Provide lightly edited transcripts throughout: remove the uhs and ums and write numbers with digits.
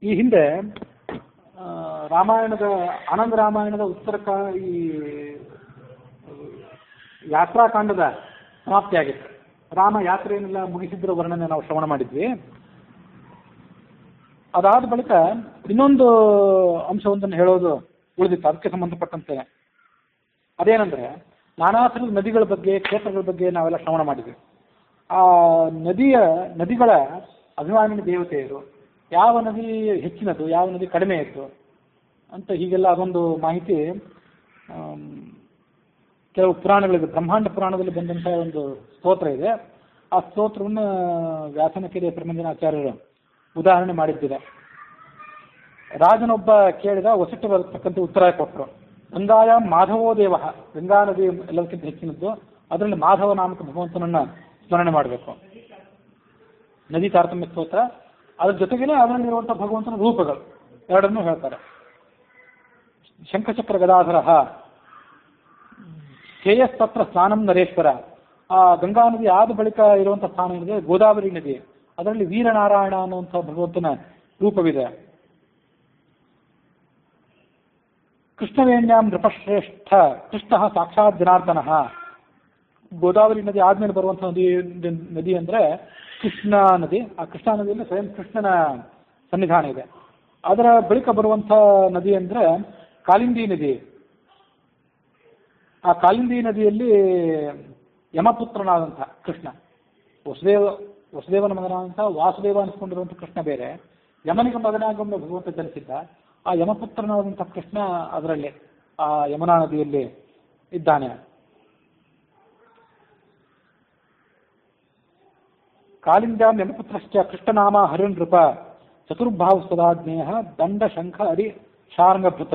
ಈ ಹಿಂದೆ ರಾಮಾಯಣದ ಆನಂದ ರಾಮಾಯಣದ ಈ ಯಾತ್ರಾಕಾಂಡದ ಸಮಾಪ್ತಿಯಾಗಿತ್ತು. ರಾಮ ಯಾತ್ರೆಯನ್ನೆಲ್ಲ ಮುಗಿಸಿದ್ರ ವರ್ಣನೆ ನಾವು ಶ್ರವಣ ಮಾಡಿದ್ವಿ. ಅದಾದ ಬಳಿಕ ಇನ್ನೊಂದು ಅಂಶವೊಂದನ್ನು ಹೇಳೋದು ಉಳಿದಿತ್ತು, ಅದಕ್ಕೆ ಸಂಬಂಧಪಟ್ಟಂತೆ. ಅದೇನಂದ್ರೆ, ನಾನಾ ಥರದ ನದಿಗಳ ಬಗ್ಗೆ, ಕ್ಷೇತ್ರಗಳ ಬಗ್ಗೆ ನಾವೆಲ್ಲ ಶ್ರವಣ ಮಾಡಿದ್ವಿ. ಆ ನದಿಗಳ ಅಭಿಮಾನಿ ದೇವತೆಯರು, ಯಾವ ನದಿ ಹೆಚ್ಚಿನದು, ಯಾವ ನದಿ ಕಡಿಮೆ ಇತ್ತು ಅಂತ ಹೀಗೆಲ್ಲ ಅದೊಂದು ಮಾಹಿತಿ ಕೆಲವು ಪುರಾಣಗಳಿದೆ. ಬ್ರಹ್ಮಾಂಡ ಪುರಾಣದಲ್ಲಿ ಬಂದಂತಹ ಒಂದು ಸ್ತೋತ್ರ ಇದೆ. ಆ ಸ್ತೋತ್ರವನ್ನು ವ್ಯಾಸನಕೆರೆ ಪ್ರಮಂಜನಾಚಾರ್ಯರು ಉದಾಹರಣೆ ಮಾಡಿದ್ದಿದೆ. ರಾಜನೊಬ್ಬ ಕೇಳಿದ, ವಸಿಷ್ಠ ಬರತಕ್ಕಂಥ ಉತ್ತರ ಕೊಟ್ಟರು. ಗಂಗಾಯ ಮಾಧವೋ ದೇವ, ಗಂಗಾ ನದಿ ಎಲ್ಲದಕ್ಕಿಂತ ಹೆಚ್ಚಿನದ್ದು, ಅದರಲ್ಲಿ ಮಾಧವ ನಾಮಕ ಭಗವಂತನನ್ನ ಸ್ಮರಣೆ ಮಾಡಬೇಕು. ನದಿ ತಾರತಮ್ಯ ಸ್ತೋತ್ರ, ಅದ್ರ ಜೊತೆಗೇನೆ ಅದರಲ್ಲಿರುವಂತಹ ಭಗವಂತನ ರೂಪಗಳು ಎರಡನ್ನೂ ಹೇಳ್ತಾರೆ. ಶಂಖಚಕ್ರ ಗದಾಧರ ಶ್ರೇಯಸ್ತತ್ರ ಸ್ನಾನಂ ನರೇಶ್ವರ. ಆ ಗಂಗಾ ನದಿ ಆದ ಬಳಿಕ ಇರುವಂತಹ ಸ್ಥಾನ ಏನಿದೆ ಗೋದಾವರಿ ನದಿ, ಅದರಲ್ಲಿ ವೀರನಾರಾಯಣ ಅನ್ನುವಂಥ ಭಗವಂತನ ರೂಪವಿದೆ. ಕೃಷ್ಣವೇಣ್ಯಾಂ ನೃಪಶ್ರೇಷ್ಠ ಕೃಷ್ಣ ಸಾಕ್ಷಾತ್ ಜನಾರ್ದನ. ಗೋದಾವರಿ ನದಿ ಆದ್ಮೇಲೆ ಬರುವಂತಹ ನದಿ ಅಂದ್ರೆ ಕೃಷ್ಣ ನದಿ. ಆ ಕೃಷ್ಣ ನದಿಯಲ್ಲಿ ಸ್ವಯಂ ಕೃಷ್ಣನ ಸನ್ನಿಧಾನ ಇದೆ. ಅದರ ಬಳಿಕ ಬರುವಂಥ ನದಿ ಅಂದ್ರೆ ಕಾಲಿಂದಿ ನದಿ. ಆ ಕಾಲಿಂದಿ ನದಿಯಲ್ಲಿ ಯಮಪುತ್ರನಾದಂಥ ಕೃಷ್ಣ, ವಸುದೇವನ ಮಗನಾದಂಥ ವಾಸುದೇವ ಅನಿಸ್ಕೊಂಡಿರುವಂಥ ಕೃಷ್ಣ ಬೇರೆ, ಯಮನಿಗೆ ಮಗನಾಗೊಮ್ಮೆ ಭಗವಂತ ಜನಿಸಿದ್ದ. ಆ ಯಮಪುತ್ರನಾದಂಥ ಕೃಷ್ಣ ಅದರಲ್ಲಿ ಆ ಯಮುನಾ ನದಿಯಲ್ಲಿ ಇದ್ದಾನೆ. ಕಾಲಿಂದ್ಯಾಂ ಯಮಪುತ್ರಶ್ಚ ಕೃಷ್ಣನಾಮ ಹರಿನೃಪ ಚತುರ್ಭಾವ ಸದಾಜ್ಞೇಯ ದಂಡ ಶಂಖ ಹರಿ ಶಾರ್ಂಗಭೃತ.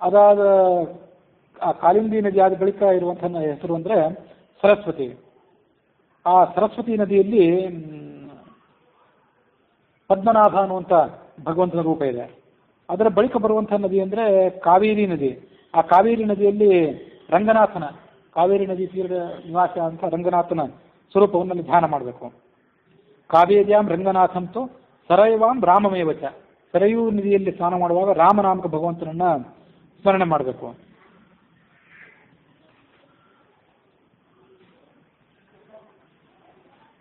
ಅದಾದ ಆ ಕಾಲಿಂದಿ ನದಿ ಆದ ಬಳಿಕ ಇರುವಂತಹ ಹೆಸರು ಅಂದ್ರೆ ಸರಸ್ವತಿ. ಆ ಸರಸ್ವತಿ ನದಿಯಲ್ಲಿ ಪದ್ಮನಾಭ ಅನ್ನುವಂಥ ಭಗವಂತನ ರೂಪ ಇದೆ. ಅದರ ಬಳಿಕ ಬರುವಂತಹ ನದಿ ಅಂದ್ರೆ ಕಾವೇರಿ ನದಿ. ಆ ಕಾವೇರಿ ನದಿಯಲ್ಲಿ ರಂಗನಾಥನ, ಕಾವೇರಿ ನದಿ ತೀರದ ನಿವಾಸ ಅಂತ ರಂಗನಾಥನ ಸ್ವರೂಪವನ್ನು ಧ್ಯಾನ ಮಾಡಬೇಕು. ಕಾವೇರ್ಯಾಂ ರಂಗನಾಥಂತು ಸರೈವಾಂ ರಾಮಮೇವಚ. ಸರಯೂ ನದಿಯಲ್ಲಿ ಸ್ನಾನ ಮಾಡುವಾಗ ರಾಮನಾಮಕ ಭಗವಂತನನ್ನ ಸ್ಮರಣೆ ಮಾಡಬೇಕು.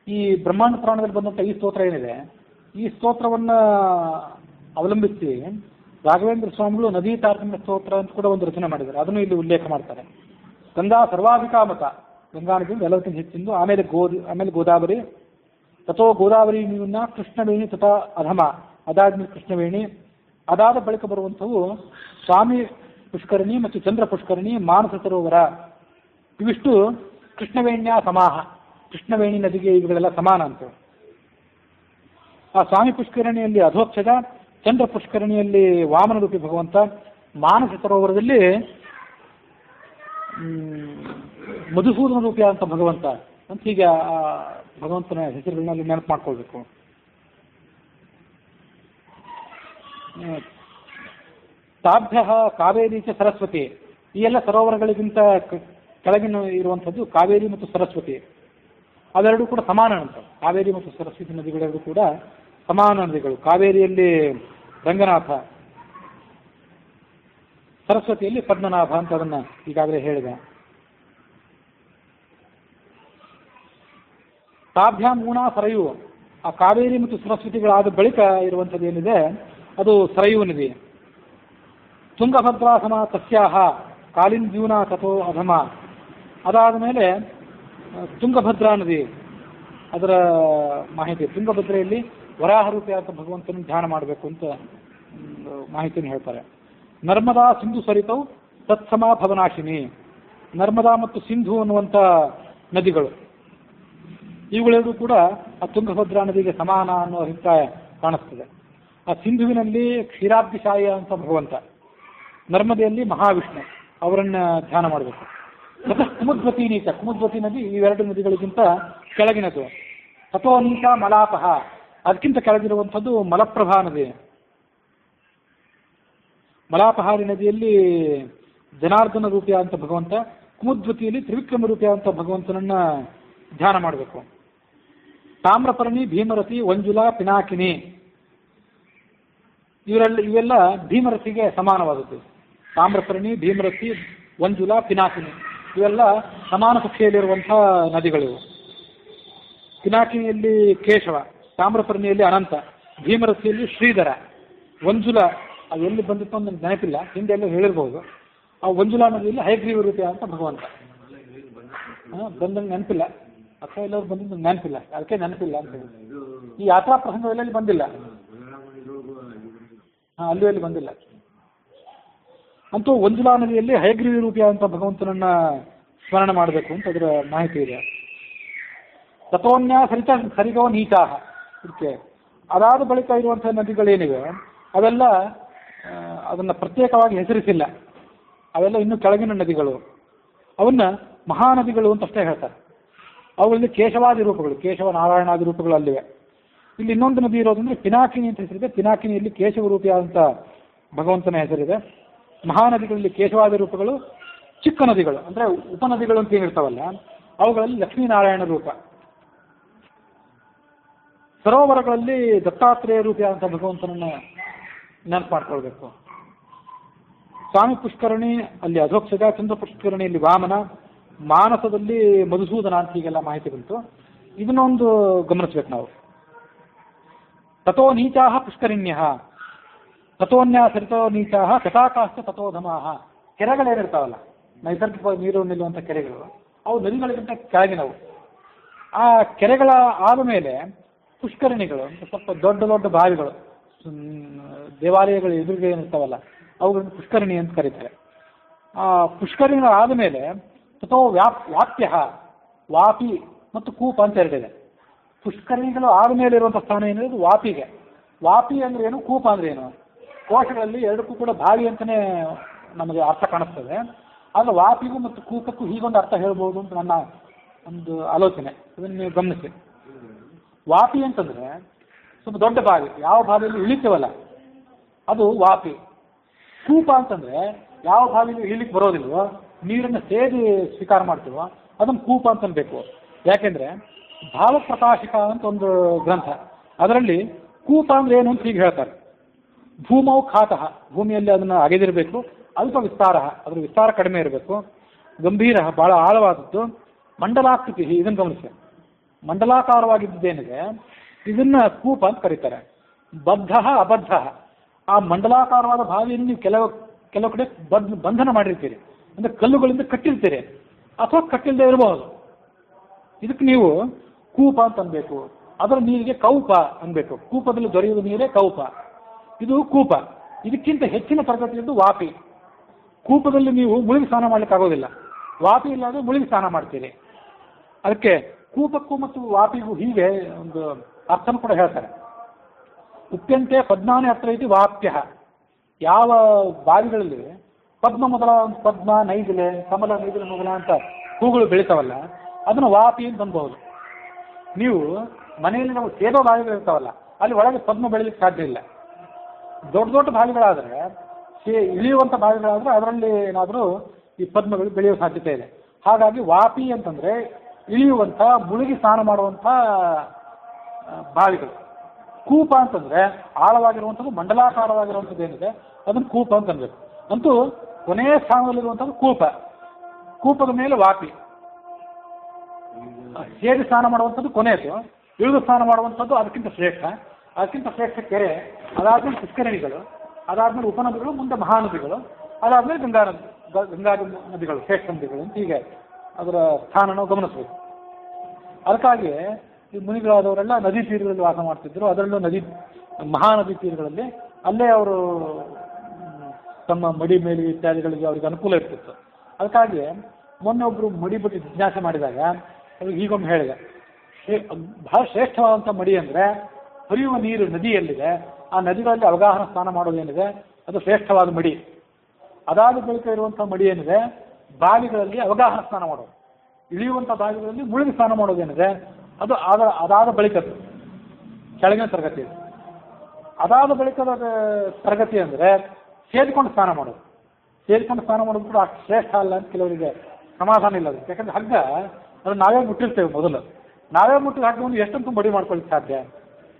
ಈ ಬ್ರಹ್ಮಾಂಡ ಪುರಾಣದಲ್ಲಿ ಬಂದಂಥ ಈ ಸ್ತೋತ್ರ ಏನಿದೆ, ಈ ಸ್ತೋತ್ರವನ್ನ ಅವಲಂಬಿಸಿ ರಾಘವೇಂದ್ರ ಸ್ವಾಮಿಗಳು ನದಿ ತಾರತಮ್ಯ ಸ್ತೋತ್ರ ಅಂತ ಕೂಡ ಒಂದು ರಚನೆ ಮಾಡಿದ್ದಾರೆ. ಅದನ್ನು ಇಲ್ಲಿ ಉಲ್ಲೇಖ ಮಾಡ್ತಾರೆ. ಗಂಗಾ ಸರ್ವಾಧಿಕಾಮಕ, ಗಂಗಾ ನದಿಯಿಂದ ಎಲ್ಲದಕ್ಕಿಂತ ಹೆಚ್ಚಿಂದು, ಆಮೇಲೆ ಗೋದಾವರಿ, ತಥೋ ಗೋದಾವರಿ ನೀವನ್ನ ಕೃಷ್ಣವೇಣಿ ತಥಾ ಅಧಮ, ಅದಾದ್ಮೇಲೆ ಕೃಷ್ಣವೇಣಿ, ಅದಾದ ಬಳಿಕ ಬರುವಂಥವು ಸ್ವಾಮಿ ಪುಷ್ಕರಣಿ ಮತ್ತು ಚಂದ್ರ ಪುಷ್ಕರಣಿ, ಮಾನಸ ಸರೋವರ. ಇವಿಷ್ಟು ಕೃಷ್ಣವೇಣ್ಯ ಸಮಾಹ, ಕೃಷ್ಣವೇಣಿ ನದಿಗೆ ಇವುಗಳೆಲ್ಲ ಸಮಾನ ಅಂತ. ಆ ಸ್ವಾಮಿ ಪುಷ್ಕರಣಿಯಲ್ಲಿ ಅಧೋಕ್ಷಜ, ಚಂದ್ರ ಪುಷ್ಕರಣಿಯಲ್ಲಿ ವಾಮನ ರೂಪಿ ಭಗವಂತ, ಮಾನಸ ಸರೋವರದಲ್ಲಿ ಮಧುಸೂದನ ರೂಪಿ ಅಂತ ಭಗವಂತ ಅಂತ. ಹೀಗೆ ಆ ಭಗವಂತನ ಹೆಸರುಗಳನ್ನ ನೆನಪು ಮಾಡ್ಕೊಳ್ಬೇಕು. ತಾಭ್ಯ ಕಾವೇರಿ ಚ ಸರಸ್ವತಿ. ಈ ಎಲ್ಲ ಸರೋವರಗಳಿಗಿಂತ ಕೆಳಗಿನ ಇರುವಂಥದ್ದು ಕಾವೇರಿ ಮತ್ತು ಸರಸ್ವತಿ. ಅವೆರಡೂ ಕೂಡ ಸಮಾನ ಅಂತ. ಕಾವೇರಿ ಮತ್ತು ಸರಸ್ವತಿ ನದಿಗಳೆರಡೂ ಕೂಡ ಸಮಾನ ನದಿಗಳು. ಕಾವೇರಿಯಲ್ಲಿ ರಂಗನಾಥ, ಸರಸ್ವತಿಯಲ್ಲಿ ಪದ್ಮನಾಭ ಅಂತ ಅದನ್ನ ಈಗಾಗಲೇ ಹೇಳಿದೆ. ತಾಭ್ಯಾಂ ಮೂಣಾ ಸರಯು. ಆ ಕಾವೇರಿ ಮತ್ತು ಸರಸ್ವತಿಗಳಾದ ಬಳಿಕ ಇರುವಂಥದ್ದು ಏನಿದೆ ಅದು ಸರಯೂ ನದಿ. ತುಂಗಭದ್ರಾ ಸಮ ತಸ್ಯಾಹ ಕಾಲಿಂದ್ಯೂನ ತಥೋ ಅಧಮ. ಅದಾದ ಮೇಲೆ ತುಂಗಭದ್ರಾ ನದಿ, ಅದರ ಮಾಹಿತಿ. ತುಂಗಭದ್ರೆಯಲ್ಲಿ ವರಾಹ ರೂಪಿ ಅಂತ ಭಗವಂತನ ಧ್ಯಾನ ಮಾಡಬೇಕು ಅಂತ ಮಾಹಿತಿಯನ್ನು ಹೇಳ್ತಾರೆ. ನರ್ಮದಾ ಸಿಂಧು ಸರಿತವು ತತ್ಸಮ ಭವನಾಶಿನಿ. ನರ್ಮದಾ ಮತ್ತು ಸಿಂಧು ಅನ್ನುವಂಥ ನದಿಗಳು, ಇವುಗಳೆರಡೂ ಕೂಡ ಆ ತುಂಗಭದ್ರಾ ನದಿಗೆ ಸಮಾನ ಅನ್ನೋ ಅಭಿಪ್ರಾಯ ಕಾಣಿಸ್ತದೆ. ಆ ಸಿಂಧುವಿನಲ್ಲಿ ಕ್ಷೀರಾಬ್ಧಿಶಾಯ ಅಂತ ಭಗವಂತ, ನರ್ಮದೆಯಲ್ಲಿ ಮಹಾವಿಷ್ಣು, ಅವರನ್ನ ಧ್ಯಾನ ಮಾಡಬೇಕು. ಮತ್ತೆ ಕುಮುದ್ವತಿ ನೀಚ, ಕುಮುದ್ವತಿ ನದಿ ಇವೆರಡು ನದಿಗಳಿಗಿಂತ ಕೆಳಗಿನದು. ತಥೋ ನೀಚ ಮಲಾಪಹ, ಅದಕ್ಕಿಂತ ಕೆಳಗಿರುವಂಥದ್ದು ಮಲಪ್ರಭಾ ನದಿ. ಮಲಾಪಹಾರಿ ನದಿಯಲ್ಲಿ ಜನಾರ್ದನ ರೂಪಿಯ ಅಂತ ಭಗವಂತ, ಕುಮುದ್ವತಿಯಲ್ಲಿ ತ್ರಿವಿಕ್ರಮ ರೂಪಿಯ ಅಂತ ಭಗವಂತನನ್ನ ಧ್ಯಾನ ಮಾಡಬೇಕು. ತಾಮ್ರಪರ್ಣಿ, ಭೀಮರತಿ, ವಂಜುಲಾ, ಪಿನಾಕಿನಿ ಇವೆಲ್ಲ ಭೀಮರತಿಗೆ ಸಮಾನವಾದದ್ದು. ತಾಮ್ರಪರ್ಣಿ, ಭೀಮರತಿ, ವಂಜುಲಾ, ಪಿನಾಕಿನಿ ಇವೆಲ್ಲ ಸಮಾನ ಕಕ್ಷೆಯಲ್ಲಿರುವಂಥ ನದಿಗಳಿವು. ಪಿನಾಕಿನಿಯಲ್ಲಿ ಕೇಶವ, ತಾಮ್ರಪರ್ಣಿಯಲ್ಲಿ ಅನಂತ, ಭೀಮರತಿಯಲ್ಲಿ ಶ್ರೀಧರ, ವಂಜುಲ ಅದು ಎಲ್ಲಿ ಬಂದಿತ್ತು ಅಂತ ನನಗೆ ನೆನಪಿಲ್ಲ, ಹಿಂದೆ ಎಲ್ಲ ಹೇಳಿರ್ಬೋದು. ಆ ವಂಜುಲಾ ನದಿಯಲ್ಲಿ ಹಯಗ್ರೀವ ರೂಪ ಅಂತ ಭಗವಂತ. ಬಂದಂಗೆ ನೆನಪಿಲ್ಲ, ಅಥವಾ ಎಲ್ಲರೂ ಬಂದಿದ್ದು ನೆನಪಿಲ್ಲ, ಅದಕ್ಕೆ ನೆನಪಿಲ್ಲ ಅಂತ ಹೇಳಿ. ಈ ಯಾತ್ರಾ ಪ್ರಸಂಗದಲ್ಲಿ ಬಂದಿಲ್ಲ, ಅಲ್ಲಿ ಬಂದಿಲ್ಲ. ಅಂತೂ ವಂಜುಲಾ ನದಿಯಲ್ಲಿ ಹಯಗ್ರೀವ ರೂಪ ಅಂತ ಭಗವಂತನನ್ನ ಸ್ಮರಣೆ ಮಾಡಬೇಕು ಅಂತ ಅದರ ಮಾಹಿತಿ ಇದೆ. ತಥೋನ್ಯ ಸರಿಗೋ ನೀಚಾಹ, ಇದಕ್ಕೆ ಅದಾದ ಬಳಿಕ ಇರುವಂಥ ನದಿಗಳೇನಿವೆ ಅವೆಲ್ಲ ಅದನ್ನು ಪ್ರತ್ಯೇಕವಾಗಿ ಹೆಸರಿಸಿಲ್ಲ, ಅವೆಲ್ಲ ಇನ್ನೂ ಕೆಳಗಿನ ನದಿಗಳು. ಅವನ್ನ ಮಹಾನದಿಗಳು ಅಂತ ಅಷ್ಟೇ ಹೇಳ್ತಾರೆ. ಅವುಗಳಲ್ಲಿ ಕೇಶವಾದಿ ರೂಪಗಳು, ಕೇಶವ ನಾರಾಯಣಾದಿ ರೂಪಗಳು ಅಲ್ಲಿವೆ. ಇಲ್ಲಿ ಇನ್ನೊಂದು ನದಿ ಇರೋದಂದ್ರೆ ಪಿನಾಕಿನಿ ಅಂತ ಹೆಸರಿದೆ. ಪಿನಾಕಿನಿಯಲ್ಲಿ ಕೇಶವ ರೂಪಿಯಾದಂಥ ಭಗವಂತನ ಹೆಸರಿದೆ. ಮಹಾನದಿಗಳಲ್ಲಿ ಕೇಶವಾದಿ ರೂಪಗಳು, ಚಿಕ್ಕ ನದಿಗಳು ಅಂದರೆ ಉಪನದಿಗಳು ಅಂತ ಏನಿರ್ತಾವಲ್ಲ ಅವುಗಳಲ್ಲಿ ಲಕ್ಷ್ಮೀನಾರಾಯಣ ರೂಪ. ಸರೋವರಗಳಲ್ಲಿ ದತ್ತಾತ್ರೇಯ ರೂಪಿಯಾದಂಥ ಭಗವಂತನನ್ನು ನೆನಪು ಮಾಡ್ಕೊಳ್ಬೇಕು. ಸ್ವಾಮಿ ಪುಷ್ಕರಣಿ ಅಲ್ಲಿ ಅಧೋಕ್ಷಜ, ಚಂದ್ರ ಪುಷ್ಕರಣಿಯಲ್ಲಿ ವಾಮನ, ಮಾನಸದಲ್ಲಿ ಮಧುಸೂದನ ಅಂತ ಹೀಗೆಲ್ಲ ಮಾಹಿತಿ ಬಂತು. ಇದನ್ನೊಂದು ಗಮನಿಸ್ಬೇಕು ನಾವು. ತಥೋ ನೀಚಾಹ ಪುಷ್ಕರಿಣ್ಯ, ತಥೋನ್ಯ ಸರಿತೋ ನೀಚಾಹ ಕಟಾಕಾಶ್ಚ ತಥೋಧಮಾಹ. ಕೆರೆಗಳೇನಿರ್ತಾವಲ್ಲ, ನೈಸರ್ಗಿಕವಾಗಿ ನೀರು ನಿಲ್ಲುವಂಥ ಕೆರೆಗಳು, ಅವು ನದಿಗಳಿಗಿಂತ ಕೆಳಗಿನವು. ಆ ಕೆರೆಗಳ ಆದ ಮೇಲೆ ಪುಷ್ಕರಣಿಗಳು, ಸ್ವಲ್ಪ ದೊಡ್ಡ ದೊಡ್ಡ ಬಾವಿಗಳು, ದೇವಾಲಯಗಳು ಎದುರಿಗೆ ಏನಿರ್ತಾವಲ್ಲ ಅವುಗಳನ್ನು ಪುಷ್ಕರಣಿ ಅಂತ ಕರೀತಾರೆ. ಆ ಪುಷ್ಕರಣಿಗಳು ಆದಮೇಲೆ ತಥೋ ವಾಪ್ಯ, ವಾಪಿ ಮತ್ತು ಕೂಪ ಅಂತ ಎರಡಿದೆ. ಪುಷ್ಕರಣಿಗಳು ಆದಮೇಲೆ ಇರುವಂಥ ಸ್ಥಾನ ಏನಿದೆ ವಾಪಿಗೆ. ವಾಪಿ ಅಂದ್ರೆ ಏನು, ಕೂಪ ಅಂದ್ರೆ ಏನು? ಕೋಶಗಳಲ್ಲಿ ಎರಡಕ್ಕೂ ಕೂಡ ಬಾವಿ ಅಂತಲೇ ನಮಗೆ ಅರ್ಥ ಕಾಣಿಸ್ತದೆ. ಆದರೆ ವಾಪಿಗೂ ಮತ್ತು ಕೂಪಕ್ಕೂ ಹೀಗೊಂದು ಅರ್ಥ ಹೇಳ್ಬೋದು ಅಂತ ನನ್ನ ಒಂದು ಆಲೋಚನೆ. ಅದನ್ನು ನೀವು ಗಮನಿಸಿ. ವಾಪಿ ಅಂತಂದರೆ ಸ್ವಲ್ಪ ದೊಡ್ಡ ಬಾವಿ, ಯಾವ ಬಾವಿಯಲ್ಲಿ ಇಳಿತೇವಲ್ಲ ಅದು ವಾಪಿ. ಕೂಪ ಅಂತಂದರೆ ಯಾವ ಬಾವಿಯಲ್ಲಿ ಇಳಿಲಿಕ್ಕೆ ಬರೋದಿಲ್ವೋ, ನೀರನ್ನು ಸೇದಿ ಸ್ವೀಕಾರ ಮಾಡ್ತೀವೋ ಅದನ್ನು ಕೂಪ ಅಂತ ಅನ್ಬೇಕು. ಯಾಕೆಂದರೆ ಭಾವಪ್ರಕಾಶಿಕ ಅಂತ ಒಂದು ಗ್ರಂಥ, ಅದರಲ್ಲಿ ಕೂಪ ಅಂದ್ರೆ ಏನು ಅಂತ ಹೀಗೆ ಹೇಳ್ತಾರೆ. ಭೂಮೌ ಖಾತಃ, ಭೂಮಿಯಲ್ಲಿ ಅದನ್ನು ಅಗೆದಿರಬೇಕು. ಅಲ್ಪ ವಿಸ್ತಾರ, ಅದರ ವಿಸ್ತಾರ ಕಡಿಮೆ ಇರಬೇಕು. ಗಂಭೀರ, ಬಹಳ ಆಳವಾದದ್ದು. ಮಂಡಲಾಕೃತಿ, ಇದನ್ನು ಗಮನಿಸಿ. ಮಂಡಲಾಕಾರವಾಗಿದ್ದೇನಿದೆ ಇದನ್ನ ಕೂಪ ಅಂತ ಕರೀತಾರೆ. ಬದ್ಧ ಅಬದ್ಧ, ಆ ಮಂಡಲಾಕಾರವಾದ ಬಾವಿಯನ್ನು ನೀವು ಕೆಲವು ಕಡೆ ಬಂಧನ ಮಾಡಿರ್ತೀರಿ, ಅಂದರೆ ಕಲ್ಲುಗಳಿಂದ ಕಟ್ಟಿರ್ತೀರಿ, ಅಥವಾ ಕಟ್ಟಿಲ್ಲದೆ ಇರಬಹುದು. ಇದಕ್ಕೆ ನೀವು ಕೂಪ ಅಂತ ಅನ್ಬೇಕು. ಅದರ ನೀರಿಗೆ ಕೌಪ ಅನ್ಬೇಕು. ಕೂಪದಲ್ಲಿ ದೊರೆಯುವ ನೀರೇ ಕೌಪ, ಇದು ಕೂಪ. ಇದಕ್ಕಿಂತ ಹೆಚ್ಚಿನ ತರಗತಿಯದ್ದು ವಾಪಿ. ಕೂಪದಲ್ಲಿ ನೀವು ಮುಳುಗಿ ಸ್ನಾನ ಮಾಡ್ಲಿಕ್ಕೆ ಆಗೋದಿಲ್ಲ, ವಾಪಿ ಇಲ್ಲಾಂದ್ರೆ ಮುಳುಗಿ ಸ್ನಾನ ಮಾಡ್ತೀರಿ. ಅದಕ್ಕೆ ಕೂಪಕ್ಕೂ ಮತ್ತು ವಾಪಿಗೂ ಹೀಗೆ ಒಂದು ಅರ್ಥನ ಕೂಡ ಹೇಳ್ತಾರೆ. ಉಪ್ಯಂತೆ ಪದ್ಮಾನೇ ಅತ್ರ ಐತಿ ವಾಪ್ಯ. ಯಾವ ಬಾವಿಗಳಲ್ಲಿ ಪದ್ಮ ಮೊದಲ, ಪದ್ಮ, ನೈದಿಲೆ, ಕಮಲ, ನೈದಿಲೆ ಮೊದಲ ಅಂತ ಹೂಗಳು ಬೆಳಿತಾವಲ್ಲ ಅದನ್ನು ವಾಪಿ ಅಂತ ಅನ್ಬಹುದು. ನೀವು ಮನೆಯಲ್ಲಿ ನಾವು ಸೇದೋ ಬಾವಿಗಳು ಇರ್ತಾವಲ್ಲ ಅಲ್ಲಿ ಒಳಗೆ ಪದ್ಮ ಬೆಳಿಲಿಕ್ಕೆ ಸಾಧ್ಯ ಇಲ್ಲ. ದೊಡ್ಡ ದೊಡ್ಡ ಬಾವಿಗಳಾದರೆ, ಇಳಿಯುವಂಥ ಬಾವಿಗಳಾದರೆ ಅದರಲ್ಲಿ ಏನಾದರೂ ಈ ಪದ್ಮಗಳು ಬೆಳೆಯುವ ಸಾಧ್ಯತೆ ಇದೆ. ಹಾಗಾಗಿ ವಾಪಿ ಅಂತಂದರೆ ಇಳಿಯುವಂಥ, ಮುಳುಗಿ ಸ್ನಾನ ಮಾಡುವಂಥ ಬಾವಿಗಳು. ಕೂಪ ಅಂತಂದರೆ ಆಳವಾಗಿರುವಂಥದ್ದು, ಮಂಡಲಾಕಾರವಾಗಿರುವಂಥದ್ದು ಏನಿದೆ ಅದನ್ನು ಕೂಪ ಅಂತ ಅನ್ಬೇಕು. ಅಂತೂ ಕೊನೆಯ ಸ್ಥಾನದಲ್ಲಿರುವಂಥದ್ದು ಕೂಪ. ಕೂಪದ ಮೇಲೆ ವಾಪಿ. ಸೇರಿ ಸ್ನಾನ ಮಾಡುವಂಥದ್ದು ಕೊನೆಯದು, ಇಳಿದು ಸ್ನಾನ ಮಾಡುವಂಥದ್ದು ಅದಕ್ಕಿಂತ ಶ್ರೇಷ್ಠ. ಅದಕ್ಕಿಂತ ಶ್ರೇಷ್ಠ ಕೆರೆ, ಅದಾದ್ಮೇಲೆ ಪುಷ್ಕರಣಿಗಳು, ಅದಾದ್ಮೇಲೆ ಉಪನದಿಗಳು, ಮುಂದೆ ಮಹಾನದಿಗಳು, ಅದಾದ್ಮೇಲೆ ಗಂಗಾ ನದಿಗಳು, ಶ್ರೇಷ್ಠ ನದಿಗಳು ಅಂತ ಹೀಗೆ ಅದರ ಸ್ಥಾನ ನಾವು ಗಮನಿಸಬೇಕು. ಅದಕ್ಕಾಗಿ ಈ ಮುನಿಗಳಾದವರೆಲ್ಲ ನದಿ ತೀರಗಳಲ್ಲಿ ವಾಸ ಮಾಡ್ತಿದ್ರು. ಅದರಲ್ಲೂ ಮಹಾನದಿ ತೀರಗಳಲ್ಲಿ ಅಲ್ಲೇ ಅವರು ತಮ್ಮ ಮಡಿ ಮೇಲೆ ಇತ್ಯಾದಿಗಳಿಗೆ ಅವರಿಗೆ ಅನುಕೂಲ ಇರ್ತಿತ್ತು. ಅದಕ್ಕಾಗಿ ಮೊನ್ನೆ ಒಬ್ಬರು ಮಡಿ ಬಗ್ಗೆ ಜಿಜ್ಞಾಸೆ ಮಾಡಿದಾಗ ಅವ್ರಿಗೆ ಹೀಗೊಮ್ಮೆ ಹೇಳಿದೆ, ಬಹಳ ಶ್ರೇಷ್ಠವಾದಂಥ ಮಡಿ ಅಂದರೆ ಹರಿಯುವ ನೀರು ನದಿಯಲ್ಲಿದೆ, ಆ ನದಿಗಳಲ್ಲಿ ಅವಗಾಹನ ಸ್ನಾನ ಮಾಡೋದೇನಿದೆ ಅದು ಶ್ರೇಷ್ಠವಾದ ಮಡಿ. ಅದಾದ ಬಳಿಕ ಇರುವಂಥ ಮಡಿ ಏನಿದೆ ಬಾವಿಗಳಲ್ಲಿ ಅವಗಾಹನ ಸ್ನಾನ ಮಾಡೋದು, ಇಳಿಯುವಂಥ ಬಾವಿಗಳಲ್ಲಿ ಮುಳುಗಿ ಸ್ನಾನ ಮಾಡೋದೇನಿದೆ ಅದು ಅದಾದ ಬಳಿಕದ್ದು ಕೆಳಗಿನ ತರಗತಿ. ಅದಾದ ಬಳಿಕದ ತರಗತಿ ಅಂದರೆ ಸೇರಿಕೊಂಡು ಸ್ನಾನ ಮಾಡೋದು. ಸೇರಿಕೊಂಡು ಸ್ನಾನ ಮಾಡೋದು ಕೂಡ ಅಷ್ಟು ಶ್ರೇಷ್ಠ ಅಲ್ಲ ಅಂತ ಕೆಲವರಿಗೆ ಸಮಾಧಾನ ಇಲ್ಲ. ಯಾಕಂದರೆ ಹಗ್ಗ ಅದನ್ನು ನಾವೇ ಮುಟ್ಟಿರ್ತೇವೆ ಮೊದಲು, ನಾವೇ ಮುಟ್ಟಿಗೆ ಹಾಕಿಕೊಂಡು ಎಷ್ಟಂತೂ ಮಡಿ ಮಾಡ್ಕೊಳ್ಳಿಕ್ಕೆ ಸಾಧ್ಯ?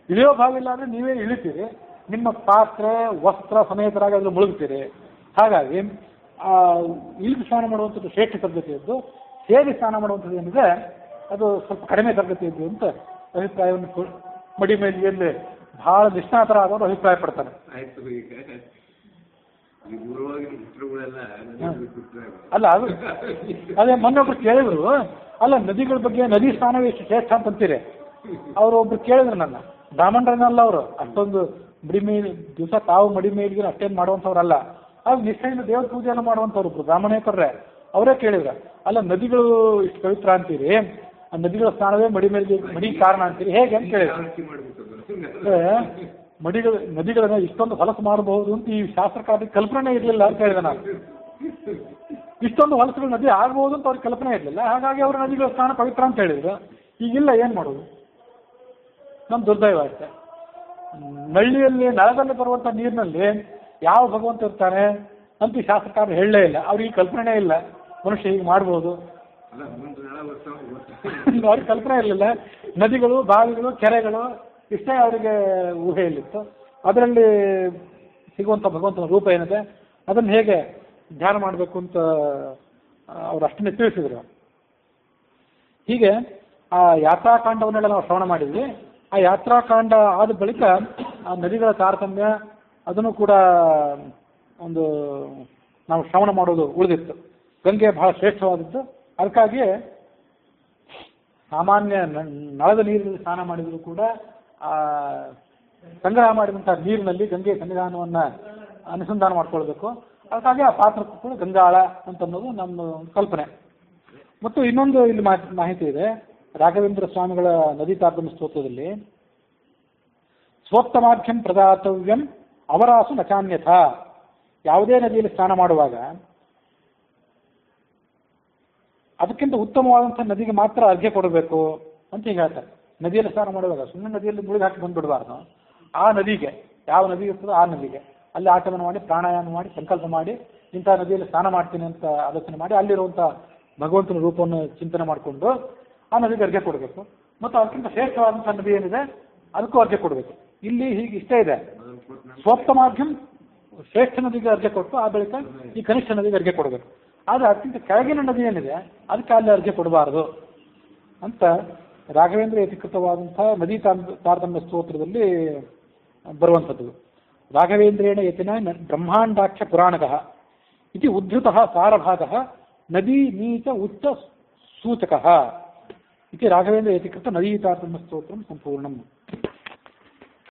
ಇಳಿಯೋ ಭಾಗ ಇಲ್ಲ ಅಂದರೆ ನೀವೇ ಇಳಿತೀರಿ, ನಿಮ್ಮ ಪಾತ್ರೆ ವಸ್ತ್ರ ಸಮೇತರಾಗಿ ಅದ್ರಲ್ಲಿ ಮುಳುಗ್ತೀರಿ. ಹಾಗಾಗಿ ಇಳಿದು ಸ್ನಾನ ಮಾಡುವಂಥದ್ದು ಶ್ರೇಷ್ಠ ತರಗತಿಯದ್ದು, ಸೇರಿ ಸ್ನಾನ ಮಾಡುವಂಥದ್ದು ಏನಿದೆ ಅದು ಸ್ವಲ್ಪ ಕಡಿಮೆ ತರಗತಿಯದ್ದು ಅಂತ ಅಭಿಪ್ರಾಯವನ್ನು ಮಡಿ ಮೇಲಿಯಲ್ಲಿ ಬಹಳ ನಿಷ್ಣಾತರಾದವರು ಅಭಿಪ್ರಾಯ ಪಡ್ತಾರೆ. ಅಲ್ಲ ಅದು ಅದೇ ಮೊನ್ನೊಬ್ರು ಕೇಳಿದ್ರು, ಅಲ್ಲ ನದಿಗಳ ಬಗ್ಗೆ ನದಿ ಸ್ನಾನವೇ ಎಷ್ಟು ಶ್ರೇಷ್ಠ ಅಂತಂತೀರಿ. ಅವರು ಒಬ್ರು ಕೇಳಿದ್ರು ನನ್ನ, ಬ್ರಾಹ್ಮಣರನ್ನಲ್ಲ ಅವರು, ಅಷ್ಟೊಂದು ಮಡಿ ಮೇಲೆ ದಿವಸ ತಾವು ಮಡಿ ಮೇಲಿಗೆ ಅಷ್ಟೇನು ಮಾಡುವಂಥವ್ರಲ್ಲ, ಆಗ ನಿಷ್ಠೆಯಿಂದ ದೇವ್ರ ಪೂಜೆಯನ್ನು ಮಾಡುವಂಥವ್ರು ಒಬ್ರು ಬ್ರಾಹ್ಮಣೇತರೇ. ಅವರೇ ಕೇಳಿದ್ರು, ಅಲ್ಲ ನದಿಗಳು ಇಷ್ಟು ಪವಿತ್ರ ಅಂತೀರಿ, ಆ ನದಿಗಳ ಸ್ನಾನವೇ ಮಡಿ ಕಾರಣ ಅಂತೀರಿ ಹೇಗೆ ಅಂತ ಕೇಳಿದ್ರು. ನದಿಗಳನ್ನ ಇಷ್ಟೊಂದು ಹೊಲಸು ಮಾಡಬಹುದು ಅಂತ ಈ ಶಾಸ್ತ್ರಕಾರರಿಗೆ ಕಲ್ಪನೆ ಇರಲಿಲ್ಲ ಅಂತ ಹೇಳಿದೆ ನಾನು. ಇಷ್ಟೊಂದು ಹೊಲಸುಗಳು ನದಿ ಆಗಬಹುದು ಅಂತ ಅವ್ರಿಗೆ ಕಲ್ಪನೆ ಇರಲಿಲ್ಲ, ಹಾಗಾಗಿ ಅವರು ನದಿಗಳ ಸ್ನಾನ ಪವಿತ್ರ ಅಂತ ಹೇಳಿದ್ರು. ಈಗಿಲ್ಲ, ಏನು ಮಾಡೋದು, ನಮ್ಮ ದುರ್ದೈವ ಅಷ್ಟೆ. ನಳ್ಳಿಯಲ್ಲಿ ನಳದಲ್ಲಿ ಬರುವಂಥ ನೀರಿನಲ್ಲಿ ಯಾವ ಭಗವಂತ ಇರ್ತಾನೆ ಅಂತ ಈ ಶಾಸ್ತ್ರಕಾರರು ಹೇಳಲೇ ಇಲ್ಲ, ಅವ್ರಿಗೆ ಕಲ್ಪನೆ ಇಲ್ಲ ಮನುಷ್ಯ ಹೀಗೆ ಮಾಡ್ಬೋದು. ಅವ್ರಿಗೆ ಕಲ್ಪನೆ ಇರಲಿಲ್ಲ. ನದಿಗಳು, ಬಾವಿಗಳು, ಕೆರೆಗಳು ಇಷ್ಟೇ ಅವರಿಗೆ ಊಹೆಯಲ್ಲಿತ್ತು. ಅದರಲ್ಲಿ ಸಿಗುವಂಥ ಭಗವಂತನ ರೂಪ ಏನಿದೆ ಅದನ್ನು ಹೇಗೆ ಧ್ಯಾನ ಮಾಡಬೇಕು ಅಂತ ಅವರು ಅಷ್ಟನ್ನೇ ತಿಳಿಸಿದರು. ಹೀಗೆ ಆ ಯಾತ್ರಾಕಾಂಡವನ್ನೆಲ್ಲ ನಾವು ಶ್ರವಣ ಮಾಡಿದ್ವಿ. ಆ ಯಾತ್ರಾಕಾಂಡ ಆದ ಬಳಿಕ ಆ ನದಿಗಳ ತಾರತಮ್ಯ ಅದನ್ನು ಕೂಡ ಒಂದು ನಾವು ಶ್ರವಣ ಮಾಡೋದು ಉಳಿದಿತ್ತು. ಗಂಗೆ ಬಹಳ ಶ್ರೇಷ್ಠವಾದದ್ದು, ಅದಕ್ಕಾಗಿ ಸಾಮಾನ್ಯ ನಳದ ನೀರಿನಲ್ಲಿ ಸ್ನಾನ ಮಾಡಿದರೂ ಕೂಡ ಆ ಸಂಗ್ರಹ ಮಾಡಿದಂಥ ನೀರಿನಲ್ಲಿ ಗಂಗೆ ಸನ್ನಿಧಾನವನ್ನು ಅನುಸಂಧಾನ ಮಾಡ್ಕೊಳ್ಬೇಕು. ಅದಕ್ಕಾಗಿ ಆ ಪಾತ್ರಕ್ಕೂ ಕೂಡ ಗಂಗಾಳ ಅಂತನ್ನೋದು ನಮ್ಮ ಕಲ್ಪನೆ. ಮತ್ತು ಇನ್ನೊಂದು ಇಲ್ಲಿ ಮಾಹಿತಿ ಇದೆ, ರಾಘವೇಂದ್ರ ಸ್ವಾಮಿಗಳ ನದಿ ತಾರತಮ್ಯ ಸ್ತೋತ್ರದಲ್ಲಿ ಸ್ವೋತ್ತಮಾಖ್ಯಂ ಪ್ರದಾತವ್ಯಂ ಅವರಾಸು ನಚಾನ್ಯಥ, ಯಾವುದೇ ನದಿಯಲ್ಲಿ ಸ್ನಾನ ಮಾಡುವಾಗ ಅದಕ್ಕಿಂತ ಉತ್ತಮವಾದಂಥ ನದಿಗೆ ಮಾತ್ರ ಅರ್ಘ್ಯ ಕೊಡಬೇಕು ಅಂತ ಹೀಗೆ ಹೇಳ್ತಾರೆ. ನದಿಯಲ್ಲಿ ಸ್ನಾನ ಮಾಡುವಾಗ ಸುಮ್ಮನೆ ನದಿಯಲ್ಲಿ ಮುಳುಗಿ ಹಾಕಿ ಬಂದುಬಿಡಬಾರ್ದು. ಆ ನದಿಗೆ ಯಾವ ನದಿ ಇರ್ತದೋ ಆ ನದಿಗೆ ಅಲ್ಲಿ ಆಚಮನ ಮಾಡಿ, ಪ್ರಾಣಾಯಾಮ ಮಾಡಿ, ಸಂಕಲ್ಪ ಮಾಡಿ, ಇಂಥ ನದಿಯಲ್ಲಿ ಸ್ನಾನ ಮಾಡ್ತೀನಿ ಅಂತ ಆಲೋಚನೆ ಮಾಡಿ ಅಲ್ಲಿರುವಂಥ ಭಗವಂತನ ರೂಪವನ್ನು ಚಿಂತನೆ ಮಾಡಿಕೊಂಡು ಆ ನದಿಗೆ ಅರ್ಘ್ಯ ಕೊಡಬೇಕು. ಮತ್ತು ಅದಕ್ಕಿಂತ ಶ್ರೇಷ್ಠವಾದಂಥ ನದಿ ಏನಿದೆ ಅದಕ್ಕೂ ಅರ್ಘ್ಯ ಕೊಡಬೇಕು. ಇಲ್ಲಿ ಹೀಗೆ ಇಷ್ಟೇ ಇದೆ, ಸ್ವೋತ್ತಮಾರ್ಘ್ಯಂ ಶ್ರೇಷ್ಠ ನದಿಗೆ ಅರ್ಘ್ಯ ಕೊಟ್ಟು ಆ ಬಳಿಕ ಈ ಕನಿಷ್ಠ ನದಿಗೆ ಅರ್ಘ್ಯ ಕೊಡಬೇಕು. ಆದರೆ ಅತ್ಯಂತ ಕೆಳಗಿನ ನದಿ ಏನಿದೆ ಅದಕ್ಕೆ ಅಲ್ಲಿ ಅರ್ಘ್ಯ ಕೊಡಬಾರದು ಅಂತ ರಾಘವೇಂದ್ರ ಯತಿಕೃತವಾದಂಥ ನದಿ ತಾರತಮ್ಯ ಸ್ತೋತ್ರದಲ್ಲಿ ಬರುವಂಥದ್ದು. ರಾಘವೇಂದ್ರೇಣ ಯತಿನ ಬ್ರಹ್ಮಾಂಡಾಖ್ಯ ಪುರಾಣಕಃ ಇತಿ ಉದ್ಧೃತಃ ಸಾರಭಾಗಃ ನದಿ ನೀಚ ಉಚ್ಚ ಸೂಚಕಃ ಇತಿ ರಾಘವೇಂದ್ರ ಯತಿಕೃತ ನದಿ ತಾರತಮ್ಯ ಸ್ತೋತ್ರಂ ಸಂಪೂರ್ಣಂ.